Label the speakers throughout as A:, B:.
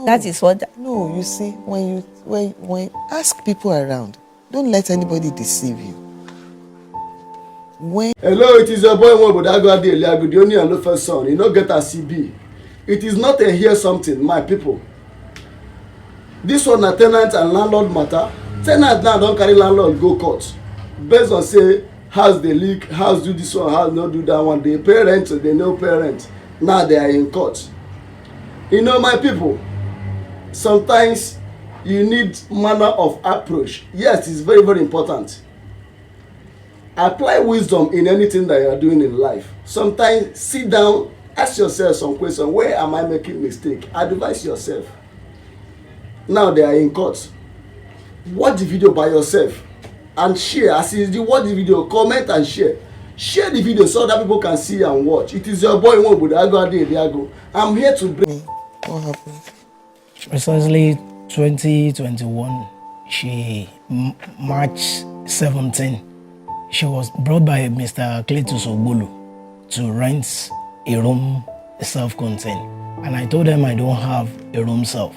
A: That is what.
B: No, you see, when ask people around, don't let anybody deceive you.
C: Hello, it is your boy Mobodago Adeliago, the only and the first son. You know, get a CB. It is not a hear something, my people. This one a tenant and landlord matter. Tenant now don't carry landlord go court based on say house dey leak, house do this one, house no do that one. They pay rent, they no pay rent. Now they are in court. You know, my people, sometimes you need manner of approach. Yes, it's very, very important. Apply wisdom in anything that you are doing in life. Sometimes sit down, ask yourself some questions. Where am I making mistake? Advise yourself. Now they are in court. Watch the video by yourself and share. As you watch the video, comment and share. Share the video so that people can see and watch. It is your boy Mobodago Adeliago. I'm here to bring.
B: What happened?
D: Precisely 2021, March 17, she was brought by Mr. Cletus Ogbulu to rent a room self-contained. And I told them I don't have a room self.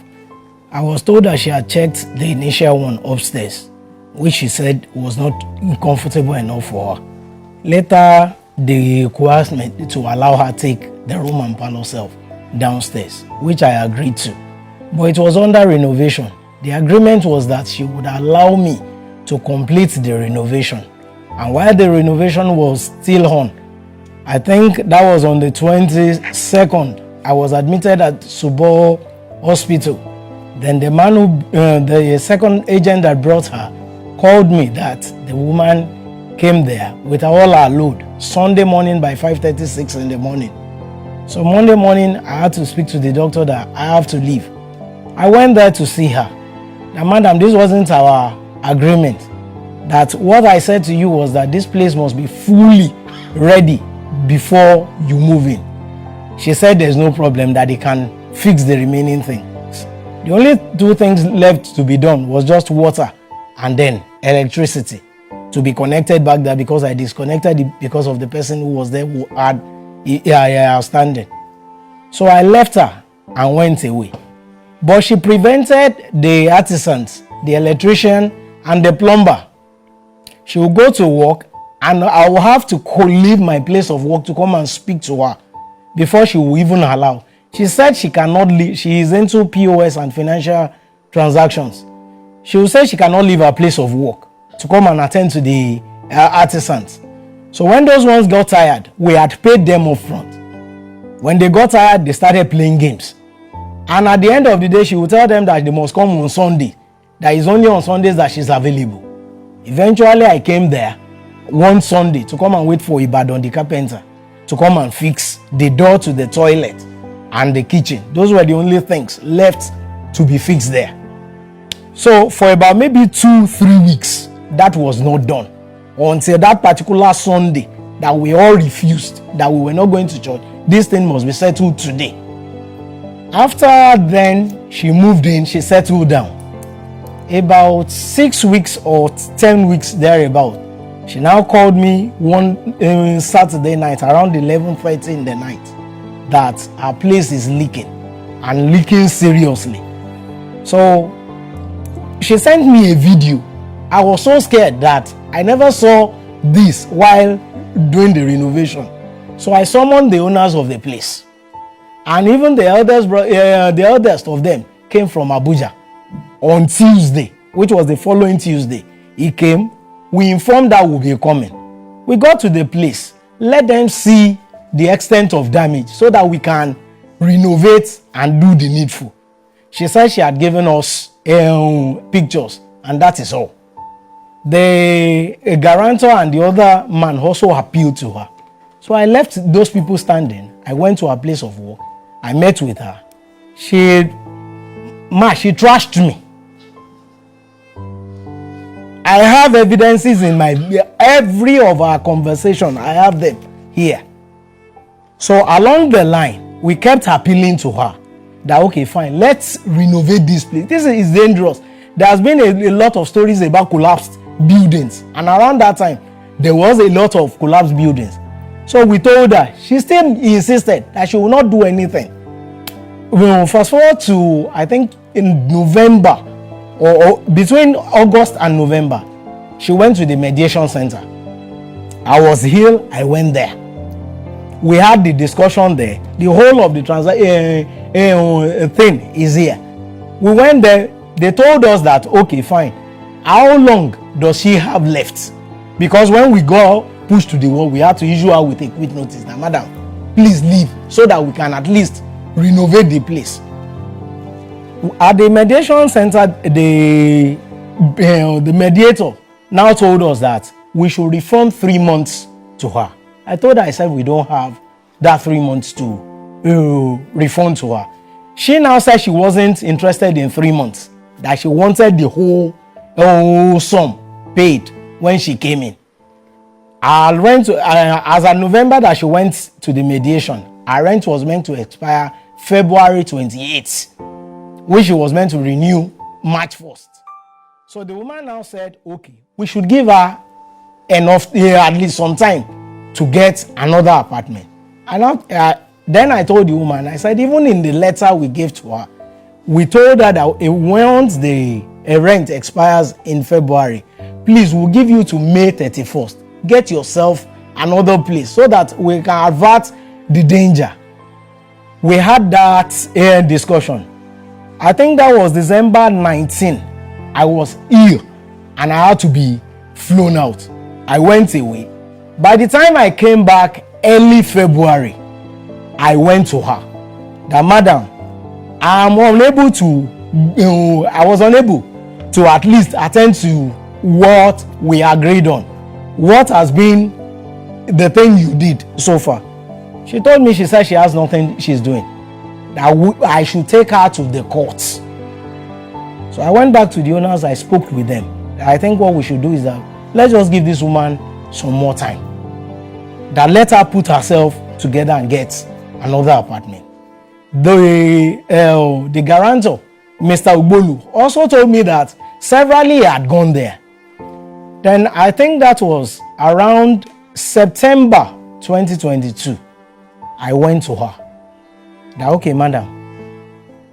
D: I was told that she had checked the initial one upstairs, which she said was not comfortable enough for her. Later, they coerced me to allow her take the room and parlor self downstairs, which I agreed to. But it was under renovation. The agreement was that she would allow me to complete the renovation. And while the renovation was still on, I think that was on the 22nd, I was admitted at Subo Hospital. Then the man who, the second agent that brought her, called me that the woman came there with all her load Sunday morning by 5:36 in the morning. So Monday morning, I had to speak to the doctor that I have to leave. I went there to see her. Now, madam, this wasn't our agreement. That what I said to you was that this place must be fully ready before you move in. She said there's no problem, that they can fix the remaining things. The only two things left to be done was just water and then electricity to be connected back there, because I disconnected it because of the person who was there who had outstanding. So I left her and went away. But she prevented the artisans, the electrician and the plumber. She will go to work and I will have to leave my place of work to come and speak to her before she will even allow. She said she cannot leave. She is into POS and financial transactions. She will say she cannot leave her place of work to come and attend to the artisans. So when those ones got tired, we had paid them up front. When they got tired, they started playing games. And at the end of the day, she will tell them that they must come on Sunday. That is only on Sundays that she's available. Eventually, I came there one Sunday to come and wait for Ibadan, the carpenter, to come and fix the door to the toilet and the kitchen. Those were the only things left to be fixed there. So for about maybe 2-3 weeks, that was not done. Until that particular Sunday that we all refused, that we were not going to church. This thing must be settled today. After then, she moved in, she settled down. About 6 weeks or 10 weeks thereabout, she now called me one Saturday night around 11:30 in the night that her place is leaking, and leaking seriously. So she sent me a video. I was so scared that I never saw this while doing the renovation. So I summoned the owners of the place. And even the eldest of them came from Abuja on Tuesday, which was the following Tuesday. He came. We informed that we'll be coming. We got to the place. Let them see the extent of damage so that we can renovate and do the needful. She said she had given us pictures, and that is all. The guarantor and the other man also appealed to her. So I left those people standing. I went to her place of work. I met with her. She trashed me. I have evidences in every of our conversation. I have them here. So along the line, we kept appealing to her that, okay, fine, let's renovate this place. This is dangerous. There has been a lot of stories about collapsed buildings. And around that time, there was a lot of collapsed buildings. So we told her, she still insisted that she will not do anything. Well, fast forward to, I think, in November, or between August and November, she went to the mediation center. I was ill, I went there. We had the discussion there. The whole of the thing is here. We went there. They told us that, okay, fine. How long does she have left? Because when we got pushed to the wall, we had to issue her with a quick notice. Now, madam, please leave so that we can at least renovate the place. At the mediation center, the mediator now told us that we should refund 3 months to her. I told her, I said, we don't have that 3 months to refund to her. She now said she wasn't interested in 3 months, that she wanted the whole sum paid when she came in. Our rent, as of November that she went to the mediation, our rent was meant to expire February 28th, which she was meant to renew March 1st. So the woman now said, okay, we should give her enough, at least some time to get another apartment. And then I told the woman, I said, even in the letter we gave to her, we told her that once the rent expires in February, please, we'll give you to May 31st. Get yourself another place so that we can avert the danger. We had that discussion. I think that was December 19. I was ill and I had to be flown out. I went away. By the time I came back early February, I went to her. That, madam, I was unable to at least attend to what we agreed on. What has been the thing you did so far? She told me, she said she has nothing she's doing. That I should take her to the courts. So I went back to the owners, I spoke with them. I think what we should do is that let's just give this woman some more time. That let her put herself together and get another apartment. The guarantor, Mr. Ugbolu, also told me that severally he had gone there. Then I think that was around September 2022. I went to her. That, okay, madam,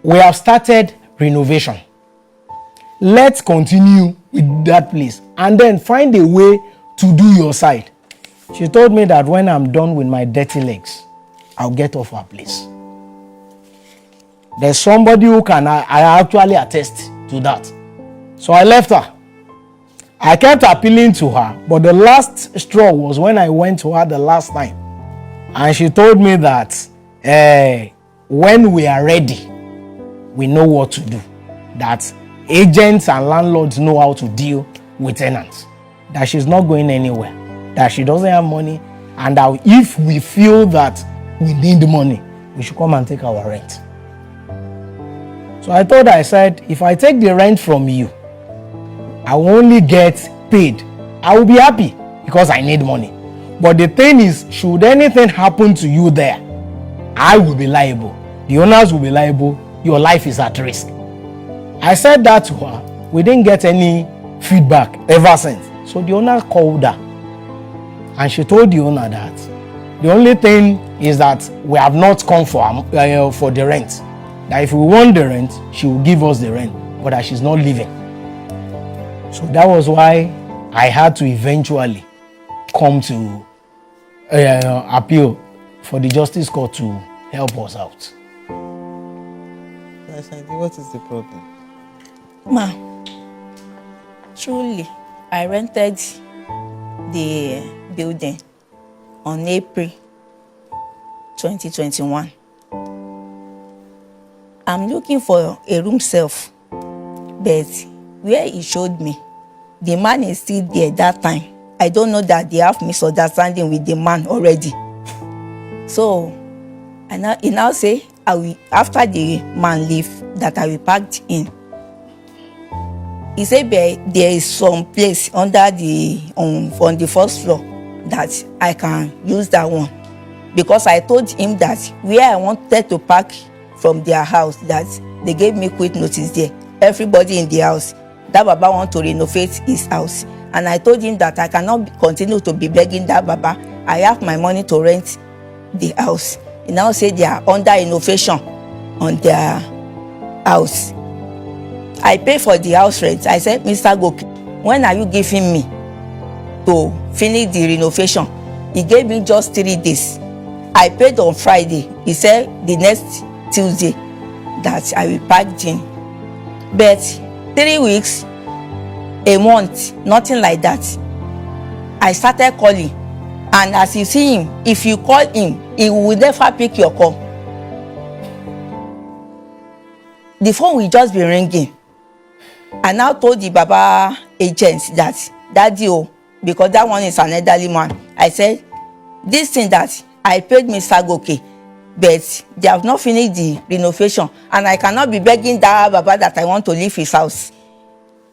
D: we have started renovation. Let's continue with that place and then find a way to do your side. She told me that when I'm done with my dirty legs, I'll get off her place. There's somebody who can I actually attest to that. So I left her. I kept appealing to her, but the last straw was when I went to her the last time. And she told me that when we are ready, we know what to do. That agents and landlords know how to deal with tenants. That she's not going anywhere. That she doesn't have money. And that if we feel that we need money, we should come and take our rent. So I told her, I said, if I take the rent from you, I will only get paid. I will be happy because I need money. But the thing is, should anything happen to you there, I will be liable. The owners will be liable. Your life is at risk. I said that to her. We didn't get any feedback ever since. So the owner called her. And she told the owner that the only thing is that we have not come for the rent. That if we want the rent, she will give us the rent. But that she's not leaving. So that was why I had to eventually come to appeal for the Justice Court to help us out.
B: What is the problem?
A: Ma, truly, I rented the building on April 2021. I'm looking for a room self, but where he showed me, the man is still there that time. I don't know that they have misunderstanding with the man already. So, he now say, I will, after the man leave, that I will pack in. He said there is some place under the on the first floor that I can use that one, because I told him that where I wanted to park from their house, that they gave me quick notice there. Everybody in the house, that Baba want to renovate his house, and I told him that I cannot continue to be begging that Baba. I have my money to rent the house. He now say they are under renovation, on their house. I pay for the house rent. I said, Mr. Goke, when are you giving me to finish the renovation? He gave me just 3 days. I paid on Friday. He said the next Tuesday that I will pack in. But 3 weeks, a month, nothing like that. I started calling, and as you see him, if you call him, he will never pick your call. The phone will just be ringing. I now told the Baba agents that Daddy, because that one is an elderly man. I said, this thing that I paid Mr. Goke, but they have not finished the renovation, and I cannot be begging that Baba that I want to leave his house.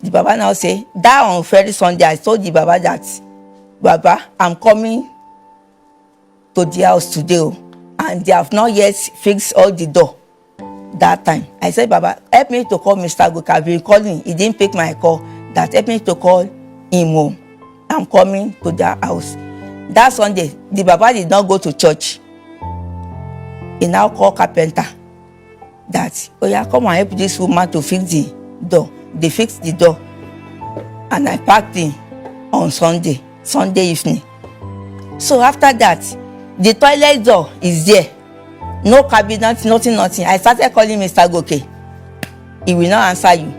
A: The Baba now say, that on Friday Sunday, I told the Baba that, Baba, I'm coming to the house today, and they have not yet fixed all the door. That time, I said, Baba, help me to call Mr. Goke. I've been calling, he didn't pick my call. That help me to call him. I'm coming to their house. That Sunday, the Baba did not go to church. He now called carpenter that, oh yeah, come and help this woman to fix the door. They fixed the door, and I packed in on Sunday evening. So after that, the toilet door is there, no cabinet, nothing. I started calling Mr. Goke. He will not answer you.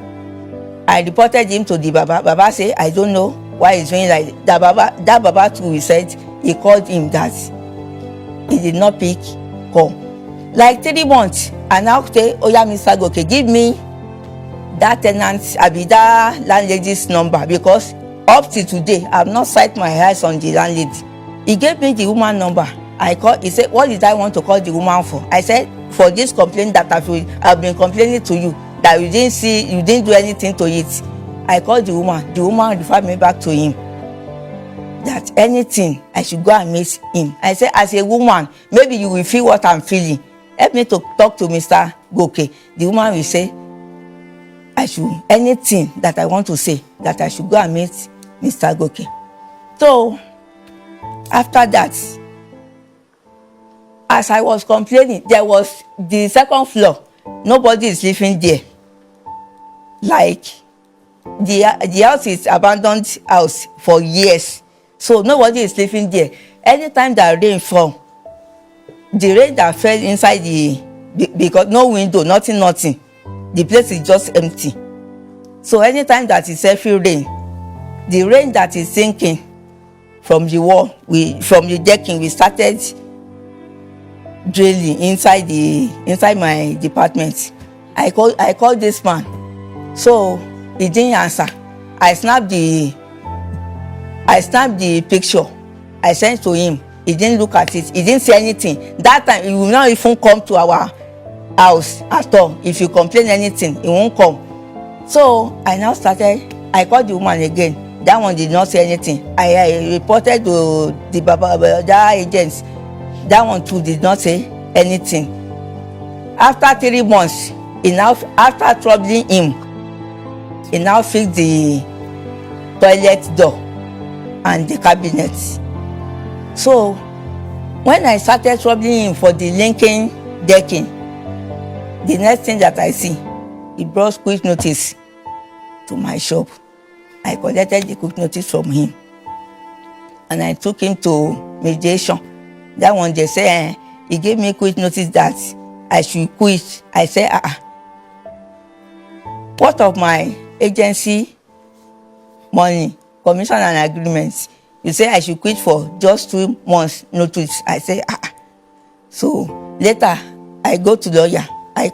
A: I reported him to the Baba. Baba say, I don't know why he's doing like that. That Baba too, he said he called him that he did not pick call. Like 3 months, and now say, oh yeah, Mr. Goke, give me that tenant, that landlady's number, because up till today, I have not set my eyes on the landlady. He gave me the woman number. I called, he said, what did I want to call the woman for? I said, for this complaint that I've been complaining to you, that you didn't do anything to it. I called the woman referred me back to him. That anything, I should go and meet him. I said, as a woman, maybe you will feel what I'm feeling. Help me to talk to Mr. Goke. The woman will say, anything that I want to say, that I should go and meet Mr. Goke. So, after that, as I was complaining, there was the second floor. Nobody is living there. Like, the house is abandoned house for years. So nobody is living there. Anytime that rain fall, the rain that fell inside because no window, nothing, the place is just empty. So anytime that it's heavy rain, the rain that is sinking from the wall, from the decking, we started drilling inside my department. I called this man, so he didn't answer. I snapped the picture. I sent to him. He didn't look at it. He didn't say anything. That time, he will not even come to our house at all. If you complain anything, he won't come. So I called the woman again. That one did not say anything. I reported to the Baba agents. That one too did not say anything. After 3 months, after troubling him, he now fixed the toilet door and the cabinet. So when I started troubling him for the linking decking, the next thing that I see, he brought quick notice to my shop. I collected the quick notice from him, and I took him to mediation. That one, they say, he gave me quick notice that I should quit. I said, what of my agency money, commission and agreements? You say I should quit for just 2 months notice. I say, So later, I go to the lawyer. I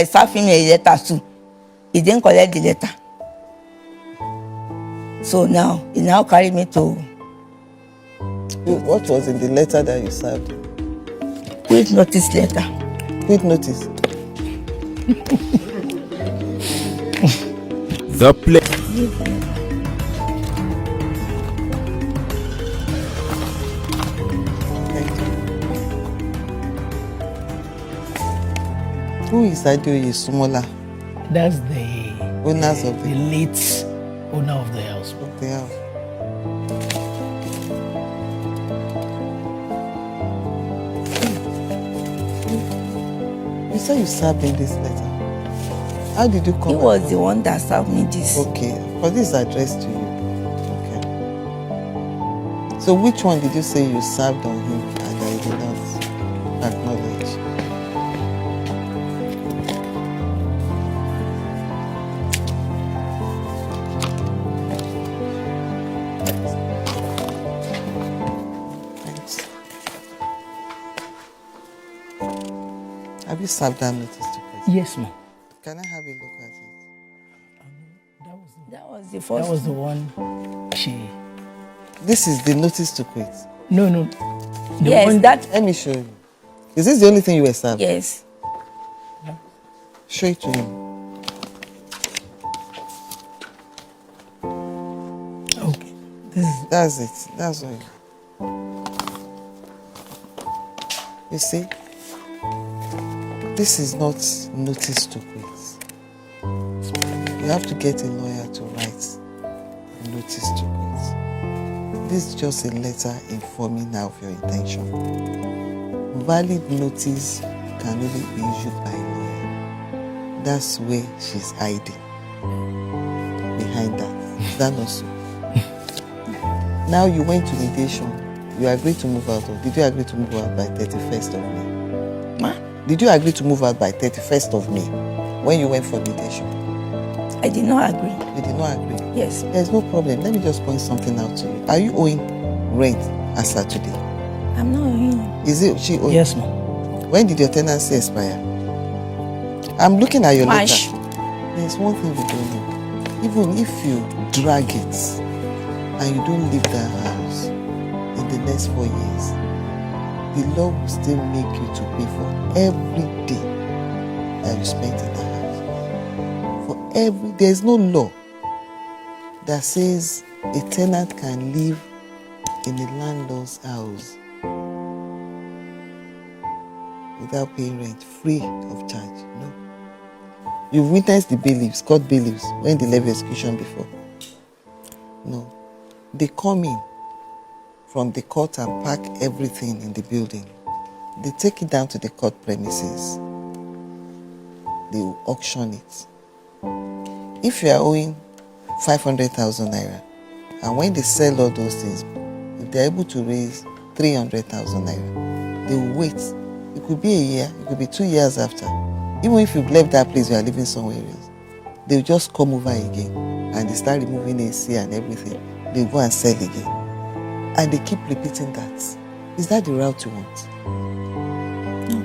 A: serve him a letter too. He didn't collect the letter. So now, he now carry me to...
B: What was in the letter that you served?
A: Quit notice letter.
B: Quit notice.
E: The play.
B: Who is Adeoye Sumola?
D: That's the
B: Owners of
D: the late owner of the house.
B: Of the house. said you served him this letter. How did you come?
A: He was the one that served me this.
B: Okay, for this addressed to you. Okay. So which one did you say you served on him and that he did not acknowledge? Thanks. Have you served that notice to quit?
D: Yes, ma'am.
B: Can I have a look at it?
A: That was the first.
D: That was the one she...
B: This is the notice to quit.
D: No. The
A: Yes,
D: one
A: that.
B: Let me show you. Is this the only thing you were served?
A: Yes.
B: Show it to him.
D: Okay.
B: That's it. That's all. You see, this is not notice to quit. You have to get a lawyer to write notice to quit. This is just a letter informing her of your intention. Valid notice can only be issued by a lawyer. That's where she's hiding. Behind that. Is that not so? Now you went to mediation. You agreed to move out. Or did you agree to move out by 31st of May?
A: Ma,
B: Did you agree to move out by 31st of May when you went for mediation?
A: I did not agree.
B: You did not agree.
A: Yes.
B: There's no problem. Let me just point something out to you. Are you owing rent as at today?
A: I'm not owing.
B: Is it she owing?
D: Yes, ma'am.
B: When did your tenancy expire? I'm looking at your
A: March.
B: letter. There's one thing you don't know. Even if you drag it and you don't leave that house in the next 4 years, the law will still make you to pay for every day that you spent in that house. There's no law that says a tenant can live in a landlord's house without paying rent, free of charge. No. You've witnessed the bailiffs, court bailiffs, when they levy execution before. No. They come in from the court and pack everything in the building. They take it down to the court premises. They will auction it. If you are owing 500,000 naira, and when they sell all those things, if they are able to raise 300,000 naira, they will wait. It could be a year, it could be 2 years after. Even if you've left that place, you are living somewhere else, they will just come over again and they start removing AC and everything. They go and sell again. And they keep repeating that. Is that the route you want? No.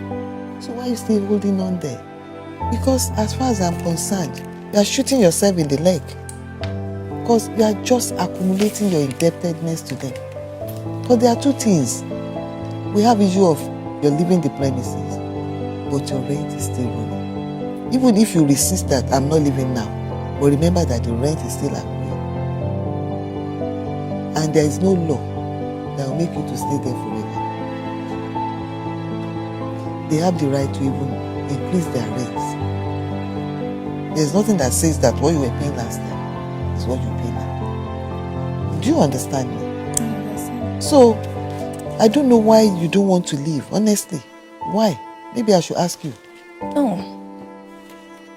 B: So why are you still holding on there? Because as far as I'm concerned, you are shooting yourself in the leg. Because you are just accumulating your indebtedness to them. Because there are two things. We have issue of you're leaving the premises, but your rent is still running. Even if you resist that, I'm not leaving now, but remember that the rent is still accruing. And there is no law that will make you to stay there forever. They have the right to even increase their rents. There's nothing that says that what you were paying last time is what you pay now. Do you understand me?
A: I understand.
B: So, I don't know why you don't want to leave, honestly. Why? Maybe I should ask you.
A: No.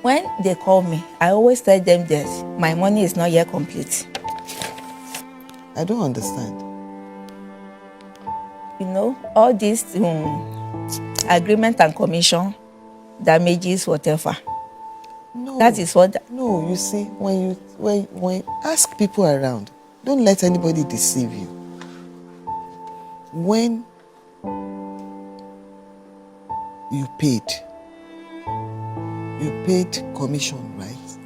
A: When they call me, I always tell them that my money is not yet complete.
B: I don't understand.
A: You know, all this agreement and commission, damages, whatever.
B: No.
A: That is what.
B: No, you see, when ask people around, don't let anybody deceive you. When you paid commission, right?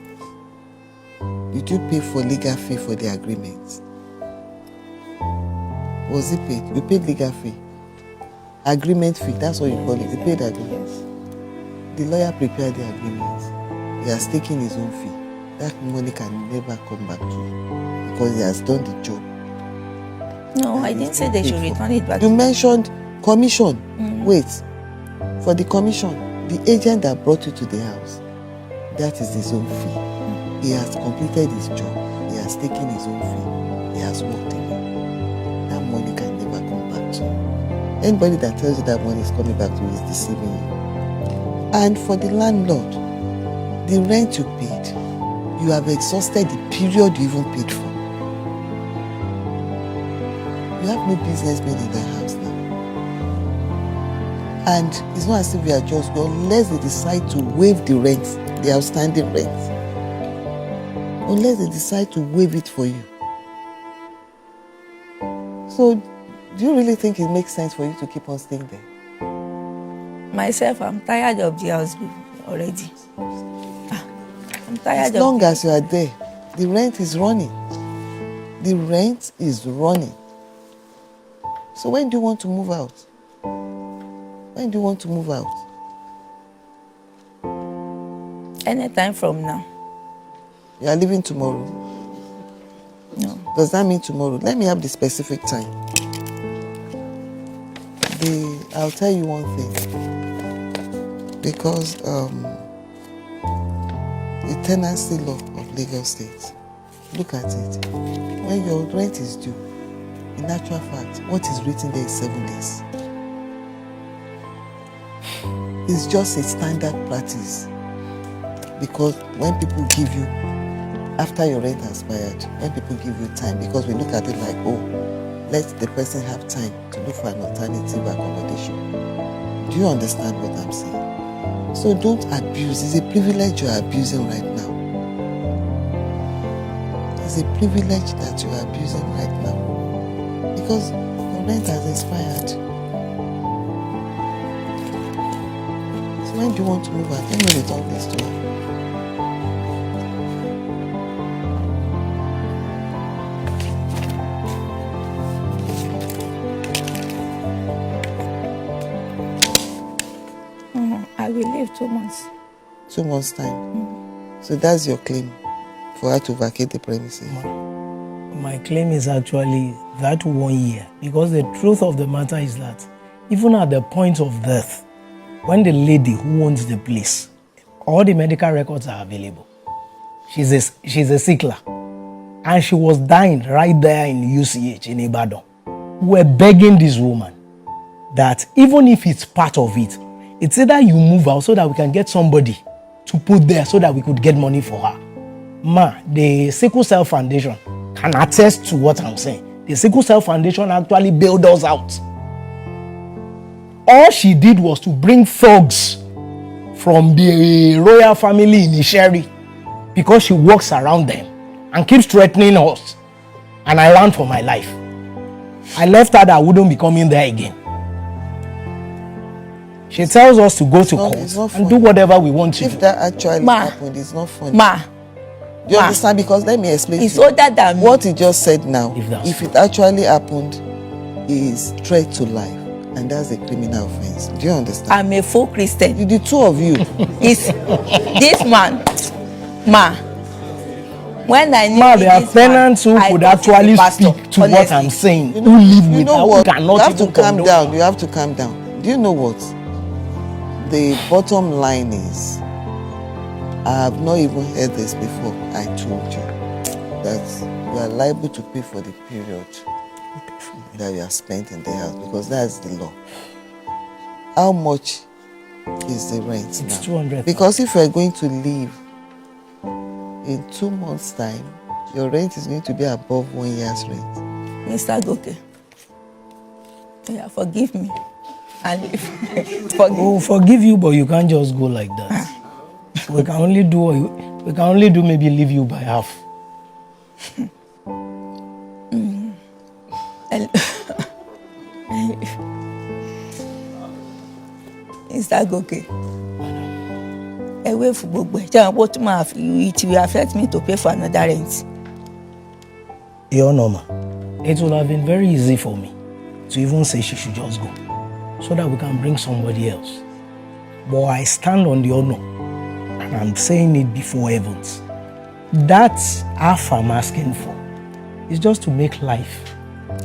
B: Did you pay for legal fee for the agreement? Was it paid? You paid legal fee. Agreement fee, that's what you call it. You paid agreement.
A: Yes.
B: The lawyer prepared the agreement. He has taken his own fee. That money can never come back to you because he has done the job.
A: No, I didn't say they should return it back.
B: You mentioned commission. Wait. For the commission, the agent that brought you to the house, that is his own fee. He has completed his job. He has taken his own fee. He has walked away. That money can never come back to you. Anybody that tells you that money is coming back to you is deceiving you. And for the landlord, the rent you paid, you have exhausted the period you even paid for. You have no business being in the house now. And it's not as if we are just going, unless they decide to waive the rent, the outstanding rent. Unless they decide to waive it for you. So, do you really think it makes sense for you to keep on staying there?
A: Myself, I'm tired of the house already. I'm tired
B: As long as you are there, the rent is running. The rent is running. So when do you want to move out? When do you want to move out?
A: Anytime from now.
B: You are leaving tomorrow?
A: No.
B: Does that mean tomorrow? Let me have the specific time. I'll tell you one thing. Because the tenancy law of Lagos State, look at it. When your rent is due, in actual fact, what is written there is 7 days. It's just a standard practice. Because when people give you, after your rent has expired, when people give you time, because we look at it like, oh, let the person have time to look for an alternative accommodation. Do you understand what I'm saying? So don't abuse. It's a privilege you are abusing right now. It's a privilege that you are abusing right now. Because your rent has expired. So when do you want to move out? Let me return this to her.
A: I will leave 2 months.
B: 2 months' time. So that's your claim for her to vacate the premises.
D: My claim is actually that 1 year, because the truth of the matter is that even at the point of death, when the lady who owns the place, all the medical records are available. She's a sickler, and she was dying right there in UCH in Ibadan. We're begging this woman that even if it's part of it, it's either you move out so that we can get somebody to put there so that we could get money for her. The Sickle Cell Foundation can attest to what I'm saying. The Sickle Cell Foundation actually bailed us out. All she did was to bring thugs from the royal family in Isheri because she walks around them and keeps threatening us. And I ran for my life. I left her that I wouldn't be coming there again. She tells us to go to court and do whatever we want to do.
B: If that actually happened, it's not funny. Do you understand? Because let me explain.
A: It's older than
B: what he just said now.
D: If
B: it actually happened, is threat to life, and that's a criminal offense. Do you understand?
A: I'm a full Christian.
B: The two of you.
A: It's this man, When I knew
D: there are tenants who could actually speak to what I'm saying. Who live with
B: know what?
D: Cannot
B: you have to
D: even
B: calm down. You have to calm down. Do you know what? The bottom line is, I have not even heard this before. I told you that you are liable to pay for the period that you have spent in the house, because that's the law. How much is the rent
D: It's
B: now?
D: 200.
B: Because if you are going to leave in 2 months' time, your rent is going to be above 1 year's rent.
A: Mr. Goke, forgive me. And
D: We'll forgive you, but you can't just go like that. We can only do maybe leave you by half.
A: Mr. Goke, away for gbogbo it will affect me to pay for another rent.
D: Your normal. It would have been very easy for me to even say she should just go, so that we can bring somebody else. But I stand on the honor, and I'm saying it before heavens. That's half I'm asking for. It's just to make life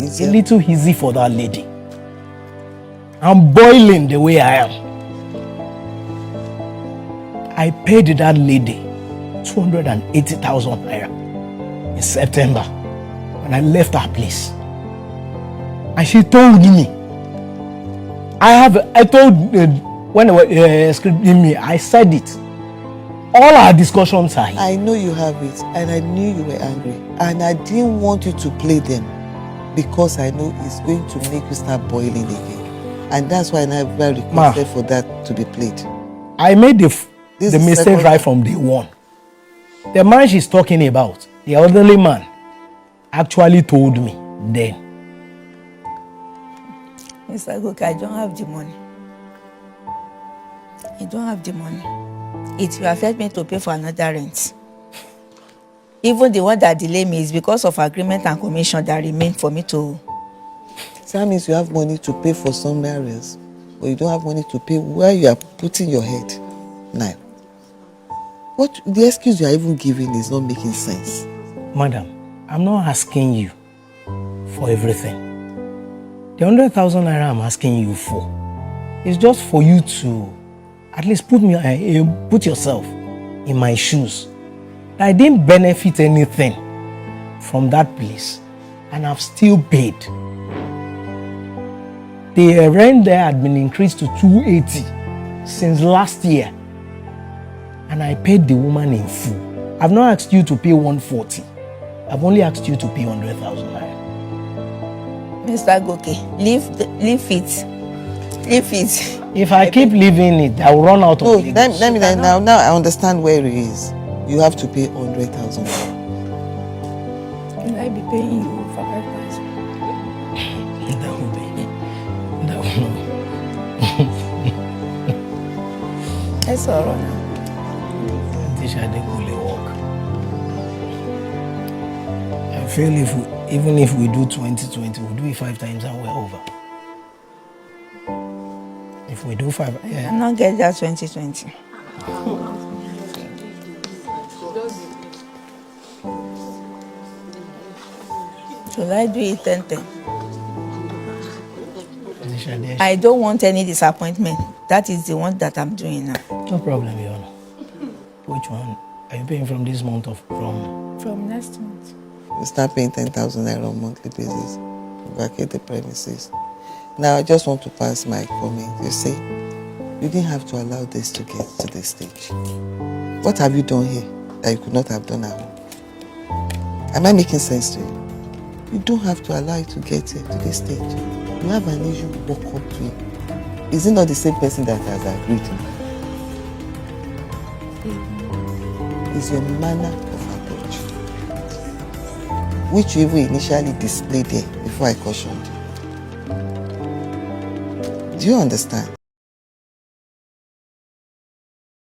D: a little easy for that lady. I'm boiling the way I am. I paid that lady 280,000 naira in September when I left her place. And she told me, I told when they were scripting me, I said it. All our discussions are here.
B: I know you have it, and I knew you were angry, and I didn't want you to play them because I know it's going to make you start boiling again, and that's why I never requested for that to be played.
D: I made the mistake right from day one. The man she's talking about, the elderly man, actually told me then.
A: Mr. Goke, I don't have the money. I don't have the money. It will affect me to pay for another rent. Even the one that delayed me is because of agreement and commission that remain for me to.
B: So that means you have money to pay for somewhere else, but you don't have money to pay where you are putting your head now. What the excuse you are even giving is not making sense.
D: Madam, I'm not asking you for everything. The 100,000 naira I'm asking you for is just for you to at least put yourself in my shoes. I didn't benefit anything from that place, and I've still paid. The rent there had been increased to 280 since last year, and I paid the woman in full. I've not asked you to pay 140. I've only asked you to pay 100,000 naira.
A: Mr. Goke, leave it. Leave it.
D: If I keep leaving it, I will run out of Lagos.
B: Let me now I understand where it is. You have to pay 100,000.
A: Will I be paying you for 5,000?
D: That will be.
A: That's all right now.
D: This I think will work. I feel even if we do 2020, we'll do it 5 times and we're over. If we do 5, yeah.
A: I'm not get that 2020. Should I do it 10-10? I don't want any disappointment. That is the one that I'm doing now.
D: No problem, Your Honor. Which one? Are you paying from this month or from?
A: From next month.
B: You start paying 10,000 naira on a monthly basis. Vacate the premises. Now, I just want to pass my comment. You see, you didn't have to allow this to get to this stage. What have you done here that you could not have done at home? Am I making sense to you? You don't have to allow it to get here to this stage. You have an issue, walk up to him. Is it not the same person that has agreed? It's your manner of approach, which you even initially displayed there before I cautioned you. Do you understand?